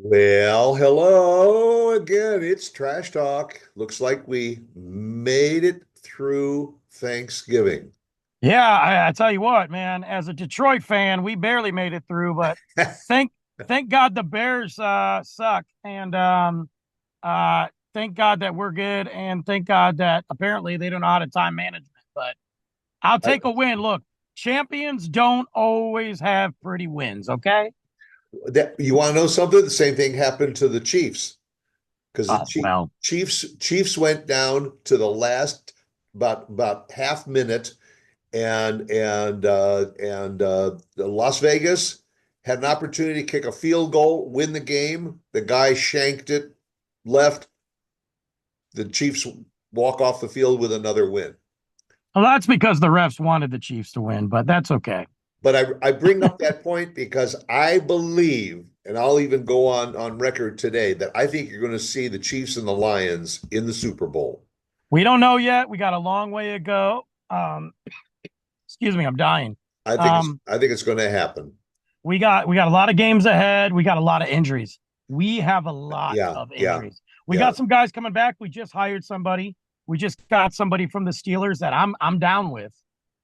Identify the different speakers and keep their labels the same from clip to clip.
Speaker 1: Well, hello again. It's Trash Talk. Looks like we made it through Thanksgiving.
Speaker 2: Yeah, I tell you what, man, as a Detroit fan, we barely made it through, but thank thank God the Bears suck. And thank God that we're good, and thank God that apparently they don't know how to time management. But I'll
Speaker 1: I,
Speaker 2: take a win. Look, champions don't always have pretty wins, okay?
Speaker 1: you want to know something? The same thing happened to the Chiefs because the
Speaker 2: Well,
Speaker 1: Chiefs went down to the last about half minute, and Las Vegas had an opportunity to kick a field goal, win the game. The guy shanked it left. The Chiefs walk off the field with another win.
Speaker 2: that's because the refs wanted the Chiefs to win, but that's okay.
Speaker 1: But I bring up that point because I believe, and I'll even go on record today, that I think you're going to see the Chiefs and the Lions in the Super Bowl.
Speaker 2: We don't know yet. We got a long way to go. Excuse me, I'm dying. Um,
Speaker 1: I think it's going to happen.
Speaker 2: we got a lot of games ahead. We got a lot of injuries. We have a lot
Speaker 1: Yeah,
Speaker 2: of
Speaker 1: yeah,
Speaker 2: injuries. We
Speaker 1: yeah,
Speaker 2: got some guys coming back. We just hired somebody. We just got somebody from the Steelers that I'm down with.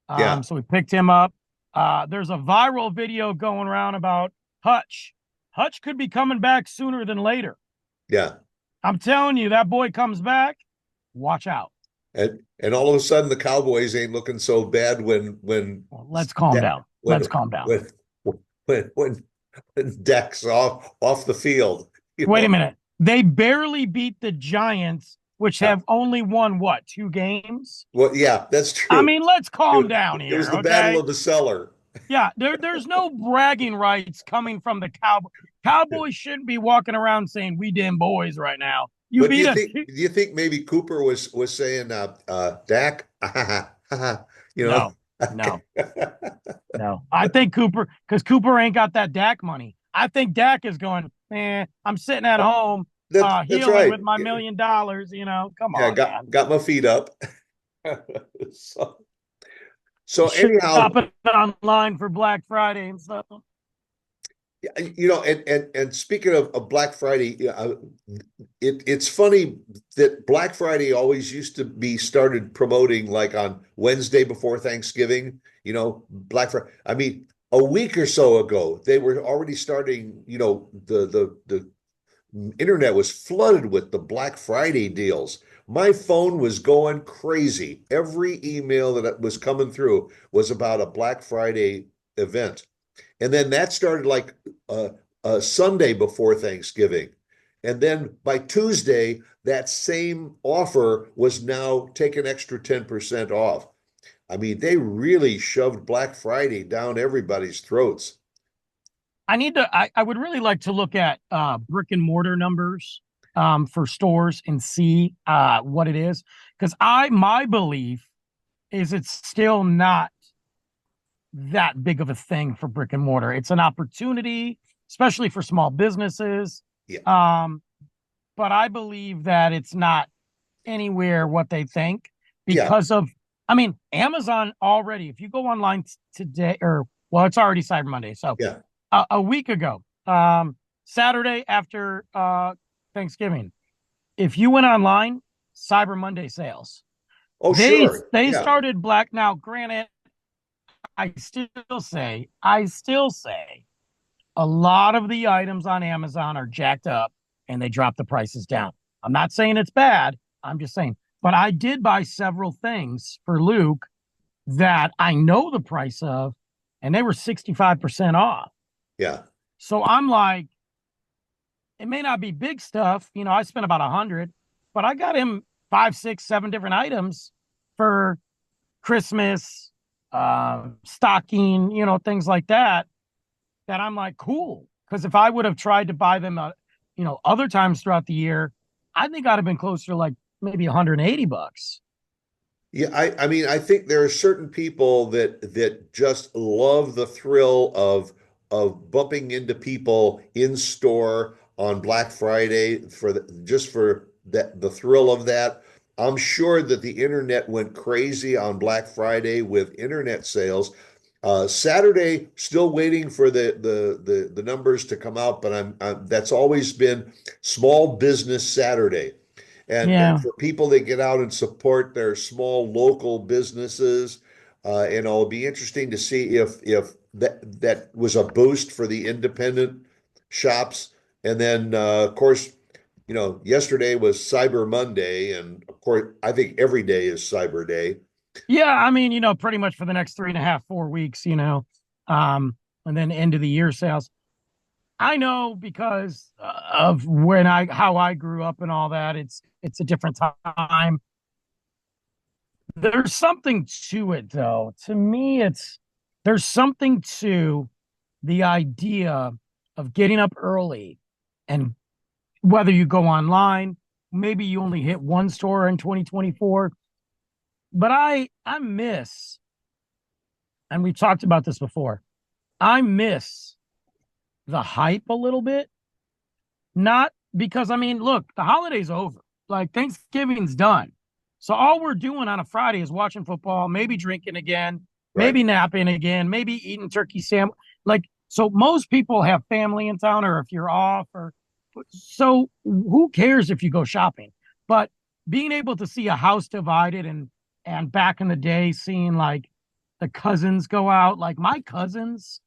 Speaker 1: yeah,
Speaker 2: So we picked him up. There's a viral video going around about Hutch. Hutch could be coming back sooner than later.
Speaker 1: yeah.
Speaker 2: I'm telling you, that boy comes back. Watch out.
Speaker 1: And all of a sudden the Cowboys ain't looking so bad
Speaker 2: Well, let's calm down.
Speaker 1: when
Speaker 2: Let's calm down.
Speaker 1: when when Dak's off the field, you
Speaker 2: Wait
Speaker 1: know.
Speaker 2: a minute. They barely beat the Giants, which
Speaker 1: Yeah.
Speaker 2: have only won what, two games?
Speaker 1: Well, yeah, that's
Speaker 2: I
Speaker 1: true.
Speaker 2: mean, let's calm down
Speaker 1: It was
Speaker 2: here,
Speaker 1: the battle
Speaker 2: okay?
Speaker 1: of the cellar.
Speaker 2: Yeah, there's no bragging rights coming from the Cowboys. Cowboys shouldn't be walking around saying we damn boys right now. You
Speaker 1: But
Speaker 2: beat us.
Speaker 1: do you think maybe Cooper was saying Dak, you know?
Speaker 2: No, no, no. I think Cooper, because Cooper ain't got that Dak money. I think Dak is going, man, I'm sitting at home
Speaker 1: That's
Speaker 2: healing
Speaker 1: right.
Speaker 2: with my $1 million. Come
Speaker 1: Yeah,
Speaker 2: on, man.
Speaker 1: got my feet up. So, so anyhow,
Speaker 2: Shopping online for Black Friday and stuff.
Speaker 1: and speaking of Black Friday, it's funny that Black Friday always used to be started promoting like on Wednesday before Thanksgiving. Black Friday. I mean, a week or so ago, they were already starting. The internet was flooded with the Black Friday deals. My phone was going crazy. Every email that was coming through was about a Black Friday event. And then that started like a Sunday before Thanksgiving. And then by Tuesday, that same offer was now take an extra 10% off. I mean, they really shoved Black Friday down everybody's throats.
Speaker 2: I would really like to look at brick and mortar numbers for stores and see what it is. Because my belief is it's still not that big of a thing for brick and mortar. It's an opportunity, especially for small businesses.
Speaker 1: Yeah.
Speaker 2: Um, but I believe that it's not anywhere what they think
Speaker 1: Yeah.
Speaker 2: because of, I mean, Amazon already, if you go online today, or well, it's already Cyber Monday. So
Speaker 1: Yeah.
Speaker 2: a week ago, Saturday after Thanksgiving, if you went online, Cyber Monday sales.
Speaker 1: Oh,
Speaker 2: They
Speaker 1: sure.
Speaker 2: they
Speaker 1: Yeah.
Speaker 2: started black. Now, granted, I still say a lot of the items on Amazon are jacked up and they drop the prices down. I'm not saying it's bad. I'm just saying, but I did buy several things for Luke that I know the price of, and they were 65% off.
Speaker 1: Yeah.
Speaker 2: So I'm like, it may not be big stuff. I spent about 100, but I got him five, six, seven different items for Christmas, stocking, things like that. That I'm like, cool. Because if I would have tried to buy them, other times throughout the year, I think I'd have been closer to like maybe 180 bucks.
Speaker 1: Yeah, I mean, I think there are certain people that just love the thrill of bumping into people in store on Black Friday just for the thrill of that. I'm sure that the internet went crazy on Black Friday with internet sales. Saturday, still waiting for the numbers to come out, but that's always been Small Business Saturday. And
Speaker 2: Yeah.
Speaker 1: for people that get out and support their small local businesses, and it'll be interesting to see if that was a boost for the independent shops. And then of course, yesterday was Cyber Monday, and of course, I think every day is Cyber Day.
Speaker 2: Yeah, I mean, pretty much for the next 3.5, 4 weeks, and then end of the year sales. I know because of how I grew up and all that. It's a different time. There's something to it, though. To me, there's something to the idea of getting up early, and whether you go online, maybe you only hit one store in 2024, but I miss, and we've talked about this before, I miss the hype a little bit. Not because, I mean, look, the holiday's over. Like, Thanksgiving's done. So all we're doing on a Friday is watching football, maybe drinking again,
Speaker 1: Right.
Speaker 2: maybe napping again, maybe eating turkey sandwich. Like, so most people have family in town, or if you're off, or so who cares if you go shopping? But being able to see a house divided, and back in the day, seeing like the cousins go out, like my cousins,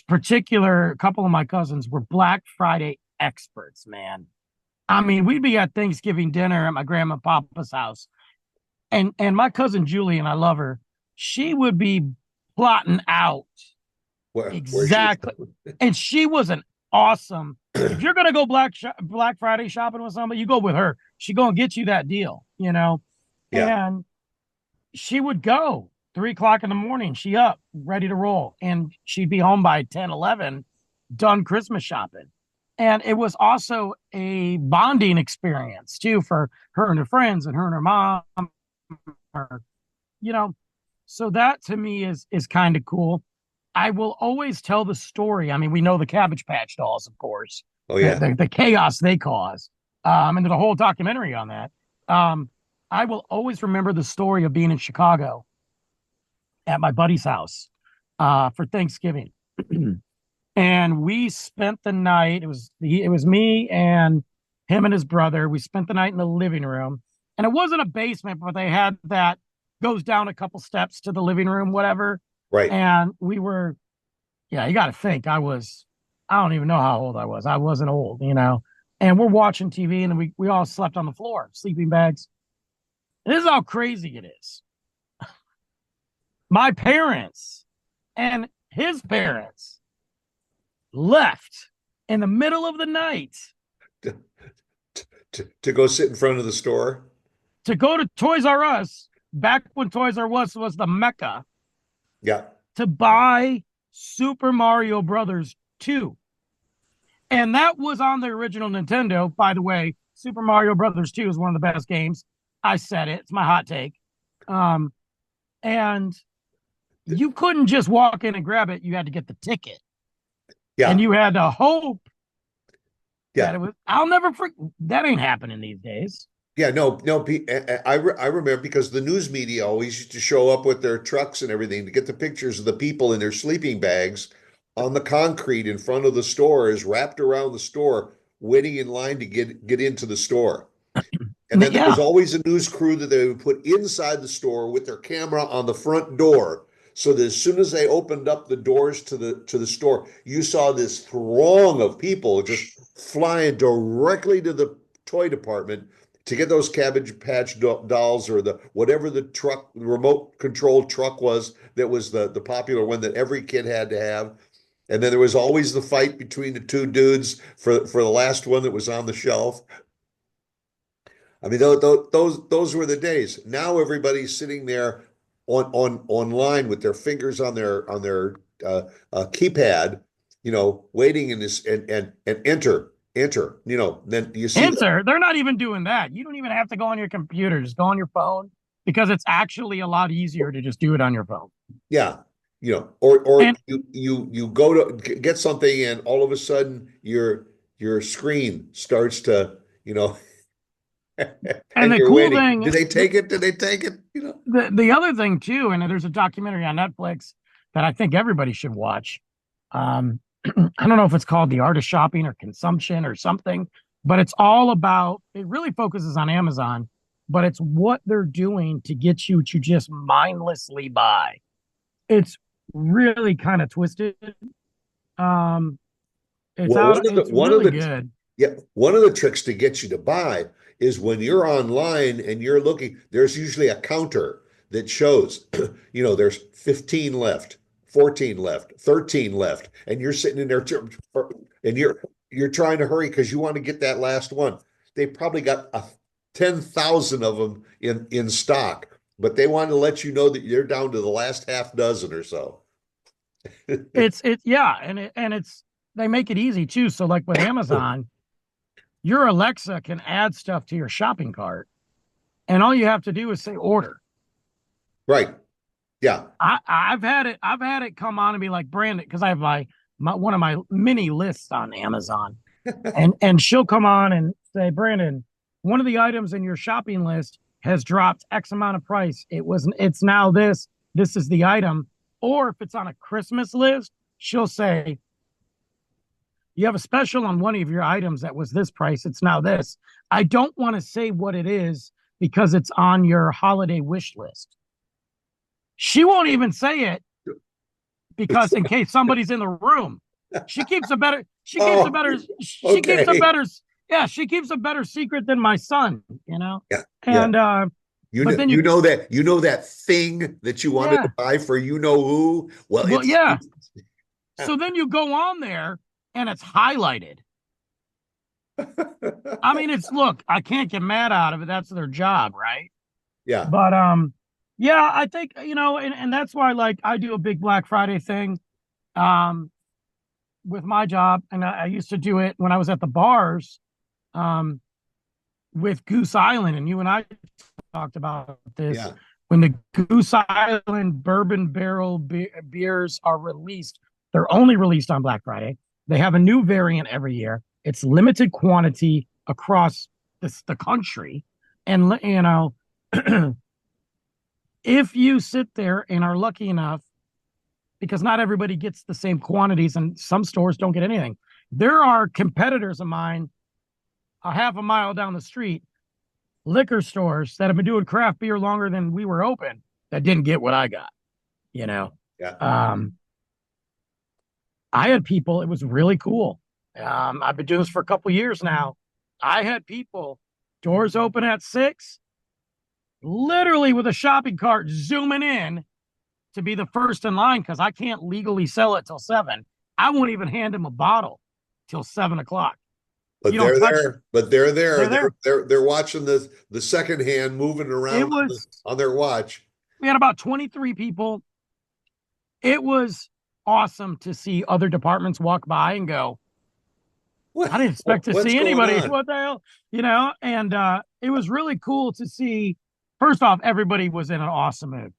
Speaker 2: particular, a couple of my cousins were Black Friday experts, man. I mean, we'd be at Thanksgiving dinner at my grandma and papa's house, and my cousin Julie, and I love her, she would be plotting out
Speaker 1: Where she
Speaker 2: exactly, and she was an awesome. If you're gonna go Black Friday shopping with somebody, you go with her. She gonna get you that deal.
Speaker 1: Yeah.
Speaker 2: And she would go 3 o'clock in the morning. She up, ready to roll, and she'd be home by 10, 11, done Christmas shopping. And it was also a bonding experience too for her and her friends, and her and her mom. Or, you know, so that to me is kind of cool. I will always tell the story. I mean, we know the Cabbage Patch Dolls, of course,
Speaker 1: Oh
Speaker 2: the
Speaker 1: yeah.
Speaker 2: the chaos they cause. And there's a whole documentary on that. Um, I will always remember the story of being in Chicago at my buddy's house for Thanksgiving. And we spent the night. It was me and him and his brother. We spent the night in the living room, and it wasn't a basement, but they had that goes down a couple steps to the living room, whatever.
Speaker 1: Right.
Speaker 2: And we were, yeah, you got to think. I don't even know how old I was. I wasn't old. And we're watching TV, and we all slept on the floor, sleeping bags. And this is how crazy it is. My parents and his parents left in the middle of the night
Speaker 1: To, to go sit in front of the store.
Speaker 2: to go to Toys R Us, back when Toys R Us was the mecca,
Speaker 1: Yeah.
Speaker 2: to buy Super Mario Brothers 2. And that was on the original Nintendo. By the way, Super Mario Brothers 2 is one of the best games. I said it. It's my hot take. And you couldn't just walk in and grab it. You had to get the ticket. And
Speaker 1: Yeah.
Speaker 2: you had to hope that
Speaker 1: Yeah.
Speaker 2: it was. I'll never forget. That ain't happening these days.
Speaker 1: Yeah, no, no. I remember because the news media always used to show up with their trucks and everything to get the pictures of the people in their sleeping bags on the concrete in front of the stores, wrapped around the store, waiting in line to get into the store. And then there was
Speaker 2: Yeah.
Speaker 1: always a news crew that they would put inside the store with their camera on the front door. So that as soon as they opened up the doors to the store, you saw this throng of people just flying directly to the toy department to get those Cabbage Patch dolls, or the whatever the truck, the remote controlled truck was, that was the popular one that every kid had to have. And then there was always the fight between the two dudes for the last one that was on the shelf. I mean, those were the days. Now everybody's sitting there online with their fingers on their keypad, waiting in this, and enter. Then you see the
Speaker 2: Enter. They're not even doing that. You don't even have to go on your computer. Just go on your phone, because it's actually a lot easier to just do it on your phone.
Speaker 1: yeah, or
Speaker 2: And
Speaker 1: you go to get something, and all of a sudden your screen starts to,
Speaker 2: and
Speaker 1: and
Speaker 2: the
Speaker 1: you're
Speaker 2: cool
Speaker 1: waiting.
Speaker 2: thing,
Speaker 1: Did they take it? Did they take it?
Speaker 2: the other thing too, and there's a documentary on Netflix that I think everybody should watch. I don't know if it's called The Art of Shopping or Consumption or something, but it's all about, it really focuses on Amazon, but it's what they're doing to get you to just mindlessly buy. It's really kind of twisted. Um,
Speaker 1: Well,
Speaker 2: it's really good.
Speaker 1: yeah, one of the tricks to get you to buy is when you're online and you're looking, there's usually a counter that shows, there's 15 left, 14 left, 13 left, and you're sitting in there and you're trying to hurry because you want to get that last one. They probably got 10,000 of them in stock, but they want to let you know that you're down to the last half dozen or so.
Speaker 2: Yeah, and it's they make it easy too. So like with Amazon, your Alexa can add stuff to your shopping cart, and all you have to do is say order.
Speaker 1: Right. Yeah.
Speaker 2: I've had it come on and be like, Brandon, because I have my one of my mini lists on Amazon, and she'll come on and say, Brandon, one of the items in your shopping list has dropped X amount of price. It's now this. This is the item. Or if it's on a Christmas list, she'll say, you have a special on one of your items that was this price. It's now this. I don't want to say what it is because it's on your holiday wish list. She won't even say it because in case somebody's in the room, she keeps a better secret than my son,
Speaker 1: Yeah.
Speaker 2: And
Speaker 1: you know that thing that you wanted to buy for who.
Speaker 2: Well, yeah. So then you go on there and it's highlighted. I mean, look, I can't get mad out of it. That's their job, right?
Speaker 1: Yeah.
Speaker 2: But yeah, I think, and that's why like I do a big Black Friday thing with my job. And I used to do it when I was at the bars with Goose Island. And you and I talked about this.
Speaker 1: Yeah.
Speaker 2: When the Goose Island bourbon barrel beers are released, they're only released on Black Friday. They have a new variant every year. It's limited quantity across the country. And, if you sit there and are lucky enough, because not everybody gets the same quantities and some stores don't get anything. There are competitors of mine a half a mile down the street, liquor stores that have been doing craft beer longer than we were open that didn't get what I got,
Speaker 1: Yeah.
Speaker 2: I had people, it was really cool. I've been doing this for a couple years now. I had people, doors open at 6, literally with a shopping cart zooming in to be the first in line because I can't legally sell it till 7. I won't even hand them a bottle till 7 o'clock.
Speaker 1: But they're there. But they're there. They're watching the second hand moving around on their watch.
Speaker 2: We had about 23 people. It was awesome to see other departments walk by and go, I didn't expect to see anybody. What the hell? And it was really cool to see. First off, everybody was in an awesome mood.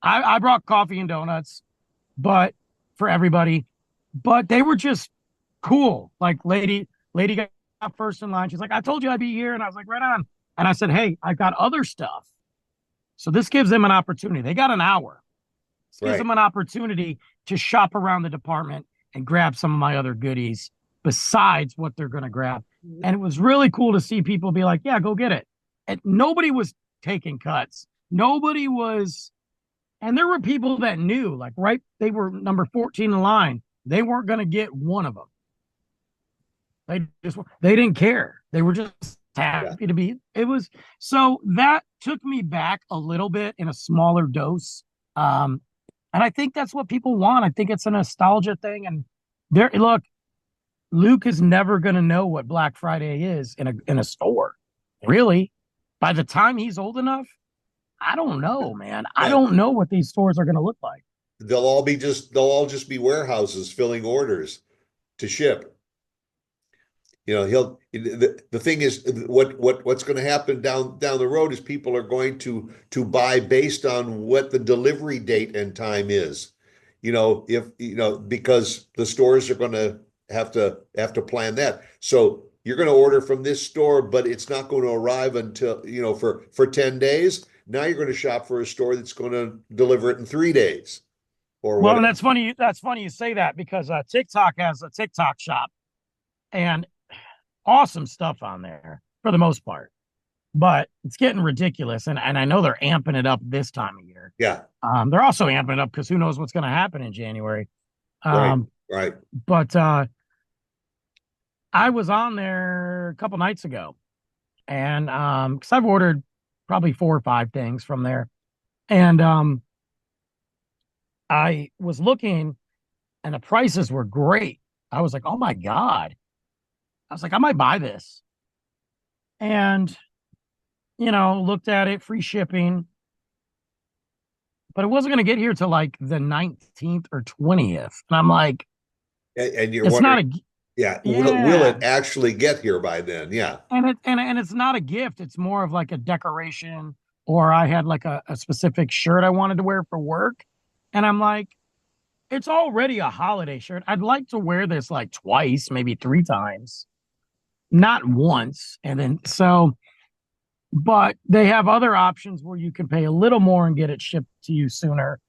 Speaker 2: I brought coffee and donuts, but for everybody, but they were just cool. Like lady got first in line. She's like, I told you I'd be here. And I was like, right on. And I said, hey, I've got other stuff. So this gives them an opportunity. They got an hour. This gives them an opportunity to shop around the department and grab some of my other goodies besides what they're going to grab. And it was really cool to see people be like, yeah, go get it. And nobody was taking cuts. Nobody was. And there were people that knew, like, right, they were number 14 in line. They weren't going to get one of them. They didn't care. They were just happy to be. So that took me back a little bit in a smaller dose. And I think that's what people want. I think it's a nostalgia thing. And look, Luke is never going to know what Black Friday is in a store. Really, by the time he's old enough, I don't know, man. I don't know what these stores are going to look like.
Speaker 1: They'll all just be warehouses filling orders to ship. The thing is, what's going to happen down the road is people are going to buy based on what the delivery date and time is. Because the stores are going to have to plan that. So you're going to order from this store, but it's not going to arrive until for 10 days. Now you're going to shop for a store that's going to deliver it in 3 days or
Speaker 2: Well, and
Speaker 1: whatever.
Speaker 2: that's funny. That's funny you say that because TikTok has a TikTok shop and awesome stuff on there for the most part. But it's getting ridiculous, and I know they're amping it up this time of year.
Speaker 1: Yeah,
Speaker 2: They're also amping it up because who knows what's going to happen in January.
Speaker 1: right,
Speaker 2: Um,
Speaker 1: right.
Speaker 2: but I was on there a couple nights ago, and because I've ordered probably 4 or 5 things from there, and I was looking, and the prices were great. I was like, oh my god! I was like, I might buy this, and looked at it, free shipping, but it wasn't going to get here till like the 19th or 20th, and I'm like,
Speaker 1: And you're
Speaker 2: it's
Speaker 1: wondering,
Speaker 2: not a
Speaker 1: yeah, will
Speaker 2: yeah.
Speaker 1: it actually get here by then? Yeah,
Speaker 2: And it's not a gift. It's more of like a decoration, or I had like a specific shirt I wanted to wear for work. And I'm like, it's already a holiday shirt. I'd like to wear this like twice, maybe 3 times, not once. And then but they have other options where you can pay a little more and get it shipped to you sooner.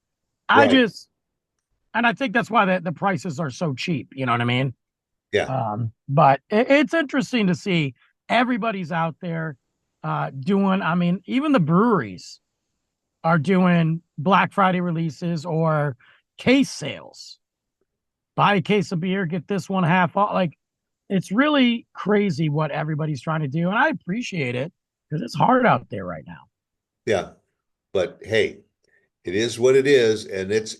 Speaker 2: I
Speaker 1: right.
Speaker 2: just, and I think that's why the prices are so cheap. You know what I mean?
Speaker 1: Yeah,
Speaker 2: But it's interesting to see everybody's out there doing. I mean, even the breweries are doing Black Friday releases or case sales. Buy a case of beer, get this one half off. Like it's really crazy what everybody's trying to do, and I appreciate it because it's hard out there right now.
Speaker 1: yeah. But hey, it is what it is, and it's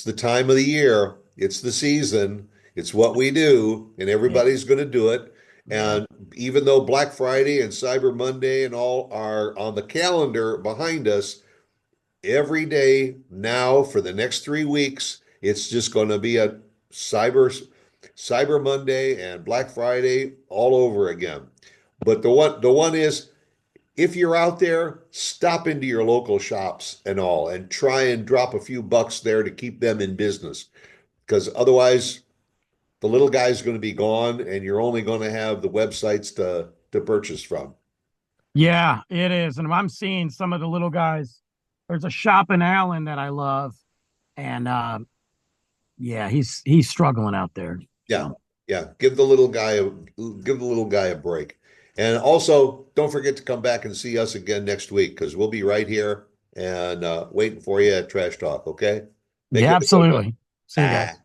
Speaker 1: the time of the year. It's the season. It's what we do, and
Speaker 2: Yeah,
Speaker 1: everybody's going to do it.
Speaker 2: yeah,
Speaker 1: And even though Black Friday and Cyber Monday and all are on the calendar behind us, every day now for the next 3 weeks, it's just going to be a Cyber Monday and Black Friday all over again. But the one is, if you're out there, stop into your local shops and all and try and drop a few bucks there to keep them in business. Because otherwise, the little guy's going to be gone and you're only going to have the websites to purchase from.
Speaker 2: yeah. It is, and I'm seeing some of the little guys. There's a shop in Allen that I love, and yeah, he's struggling out there.
Speaker 1: Yeah.
Speaker 2: So
Speaker 1: Yeah. Give the little guy a break. And also, don't forget to come back and see us again next week because we'll be right here and waiting for you at Trash Talk. Okay. Make
Speaker 2: yeah,
Speaker 1: it a good one.
Speaker 2: absolutely. See you
Speaker 1: Ah.
Speaker 2: guys.